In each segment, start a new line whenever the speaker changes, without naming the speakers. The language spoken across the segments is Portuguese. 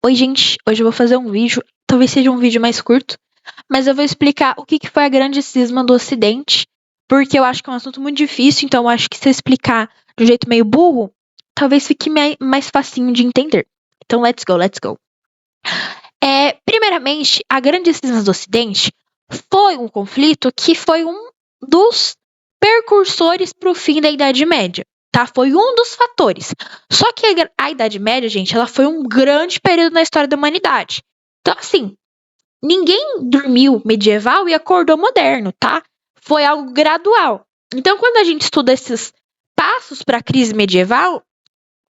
Oi, gente, hoje eu vou fazer um vídeo, talvez seja um vídeo mais curto, mas eu vou explicar o que foi a grande cisma do Ocidente, porque eu acho que é um assunto muito difícil, então eu acho que se eu explicar de um jeito meio burro, talvez fique mais facinho de entender. Então, let's go. Primeiramente, a grande cisma do Ocidente foi um conflito que foi um dos precursores para o fim da Idade Média. Tá? Foi um dos fatores. Só que a Idade Média, gente, ela foi um grande período na história da humanidade. Então, assim, ninguém dormiu medieval e acordou moderno, tá? Foi algo gradual. Então, quando a gente estuda esses passos para a crise medieval,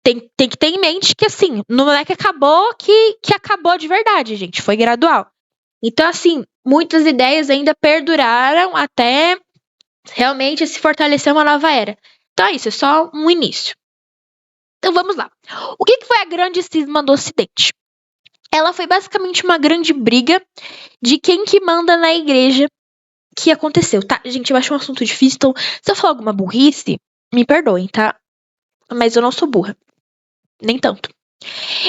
tem que ter em mente que, assim, não é que acabou que acabou de verdade, gente. Foi gradual. Então, assim, muitas ideias ainda perduraram até realmente se fortalecer uma nova era. Então é isso, é só um início. Então vamos lá. O que foi a grande cisma do Ocidente? Ela foi basicamente uma grande briga de quem que manda na igreja que aconteceu, tá? Gente, eu acho um assunto difícil, então se eu falar alguma burrice, me perdoem, tá? Mas eu não sou burra. Nem tanto.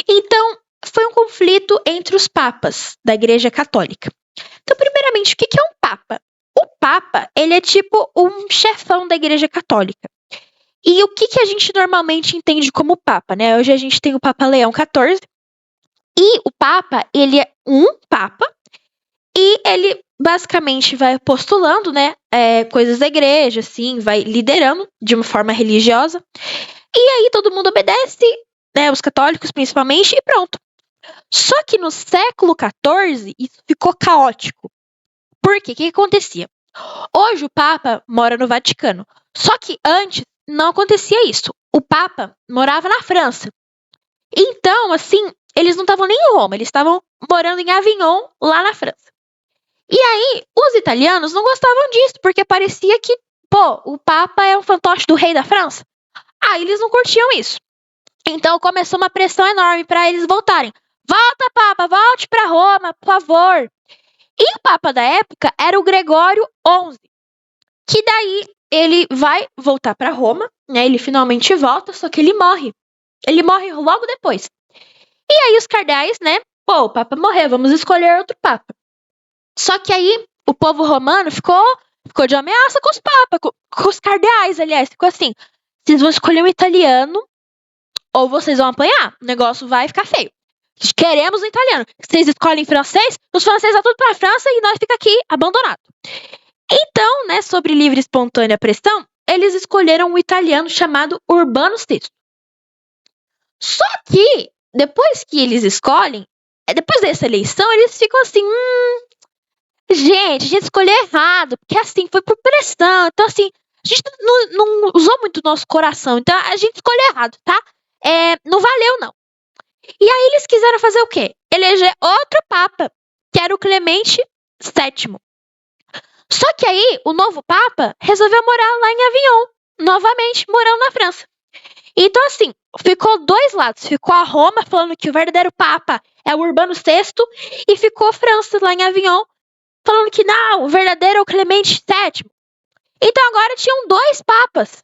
Então, foi um conflito entre os papas da igreja católica. Então, primeiramente, o que é um papa? O papa, ele é tipo um chefão da igreja católica. E o que a gente normalmente entende como papa, né? Hoje a gente tem o Papa Leão XIV. E o papa, ele é um papa. E ele basicamente vai postulando, né? Coisas da igreja, assim, vai liderando de uma forma religiosa. E aí todo mundo obedece, né? Os católicos principalmente, e pronto. Só que no século XIV, isso ficou caótico. Por quê? O que acontecia? Hoje o Papa mora no Vaticano. Só que antes não acontecia isso. O Papa morava na França. Então, assim, eles não estavam nem em Roma, eles estavam morando em Avignon, lá na França. E aí, os italianos não gostavam disso, porque parecia que, o Papa é um fantoche do rei da França. Aí eles não curtiam isso. Então começou uma pressão enorme para eles voltarem. Volta, Papa, volte para Roma, por favor. E o Papa da época era o Gregório XI, que daí ele vai voltar para Roma, né? Ele finalmente volta, só que ele morre. Ele morre logo depois. E aí os cardeais, né? O Papa morreu, vamos escolher outro Papa. Só que aí o povo romano ficou de ameaça com os papas, com os cardeais, aliás. Ficou assim, vocês vão escolher um italiano ou vocês vão apanhar. O negócio vai ficar feio. Queremos um italiano. Vocês escolhem francês, os franceses vão tudo pra França e nós fica aqui abandonado. Então, né, sobre livre e espontânea pressão, eles escolheram um italiano chamado Urbano VI. Só que, depois que eles escolhem, depois dessa eleição, eles ficam assim, gente, a gente escolheu errado, porque assim, foi por pressão, então assim, a gente não usou muito o nosso coração, então a gente escolheu errado, tá? Não valeu, não. E aí eles quiseram fazer o quê? Eleger outro papa, que era o Clemente VII. Só que aí, o novo papa resolveu morar lá em Avignon, novamente, morando na França. Então, assim, ficou dois lados. Ficou a Roma falando que o verdadeiro papa é o Urbano VI, e ficou a França lá em Avignon falando que não, o verdadeiro é o Clemente VII. Então agora tinham dois papas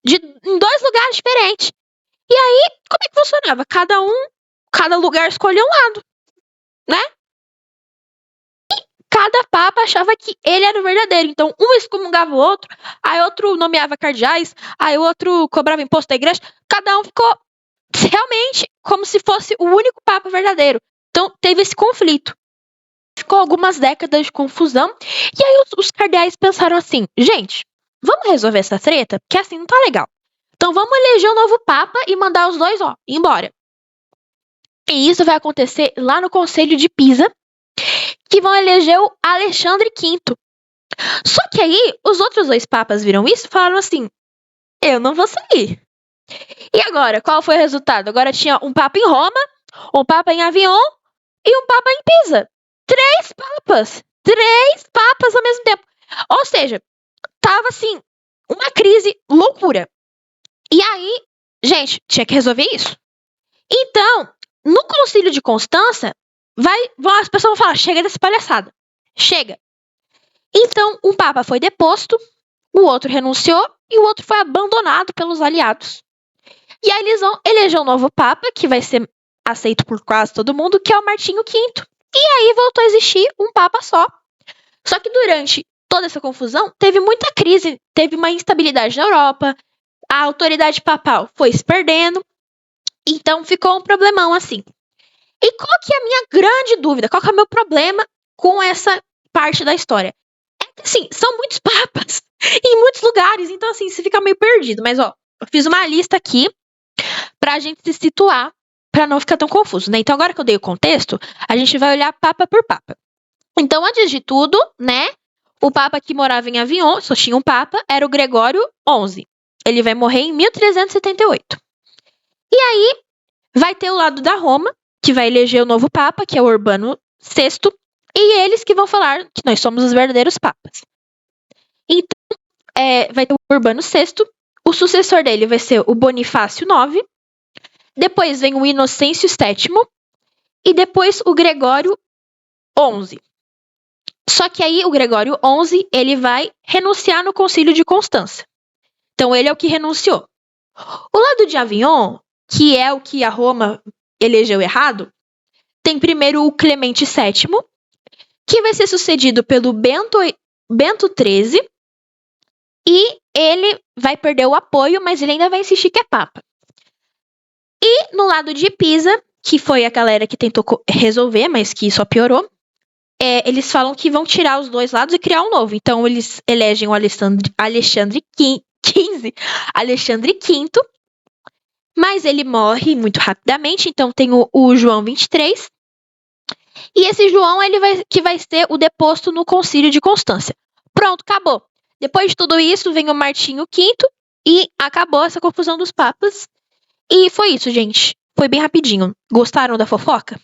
em dois lugares diferentes. E aí, como é que funcionava? Cada lugar escolhia um lado, né? Cada papa achava que ele era o verdadeiro. Então, um excomungava o outro, aí outro nomeava cardeais, aí o outro cobrava imposto da igreja. Cada um ficou realmente como se fosse o único papa verdadeiro. Então, teve esse conflito. Ficou algumas décadas de confusão. E aí, os cardeais pensaram assim, gente, vamos resolver essa treta? Porque assim não tá legal. Então, vamos eleger um novo papa e mandar os dois, embora. E isso vai acontecer lá no Conselho de Pisa, que vão eleger o Alexandre V. Só que aí, os outros dois papas viram isso e falaram assim, eu não vou sair. E agora, qual foi o resultado? Agora tinha um papa em Roma, um papa em Avignon e um papa em Pisa. Três papas ao mesmo tempo. Ou seja, tava assim, uma crise loucura. E aí, gente, tinha que resolver isso. Então, no Concílio de Constança, as pessoas vão falar, chega dessa palhaçada. Chega. Então, um papa foi deposto, o outro renunciou e o outro foi abandonado pelos aliados. E aí eles vão eleger um novo papa, que vai ser aceito por quase todo mundo, que é o Martinho V. E aí voltou a existir um papa só. Só que durante toda essa confusão, teve muita crise, teve uma instabilidade na Europa, a autoridade papal foi se perdendo, então ficou um problemão assim. E qual que é a minha grande dúvida? Qual que é o meu problema com essa parte da história? É que, assim, são muitos papas em muitos lugares, então, assim, você fica meio perdido. Mas, ó, eu fiz uma lista aqui pra gente se situar, pra não ficar tão confuso, né? Então, agora que eu dei o contexto, a gente vai olhar papa por papa. Então, antes de tudo, né, o papa que morava em Avignon, só tinha um papa, era o Gregório XI. Ele vai morrer em 1378. E aí, vai ter o lado da Roma, que vai eleger o novo papa, que é o Urbano VI, e eles que vão falar que nós somos os verdadeiros papas. Então, vai ter o Urbano VI, o sucessor dele vai ser o Bonifácio IX, depois vem o Inocêncio VII, e depois o Gregório XI. Só que aí o Gregório XI, ele vai renunciar no Concílio de Constança. Então ele é o que renunciou. O lado de Avignon, que é o que a Roma elegeu errado, tem primeiro o Clemente VII, que vai ser sucedido pelo Bento XIII, e ele vai perder o apoio, mas ele ainda vai insistir que é papa. E no lado de Pisa, que foi a galera que tentou resolver, mas que só piorou, eles falam que vão tirar os dois lados e criar um novo. Então, eles elegem o Alexandre V, mas ele morre muito rapidamente. Então, tem o João 23. E esse João, que vai ser o deposto no Concílio de Constância. Pronto, acabou. Depois de tudo isso, vem o Martinho V e acabou essa confusão dos papas. E foi isso, gente. Foi bem rapidinho. Gostaram da fofoca?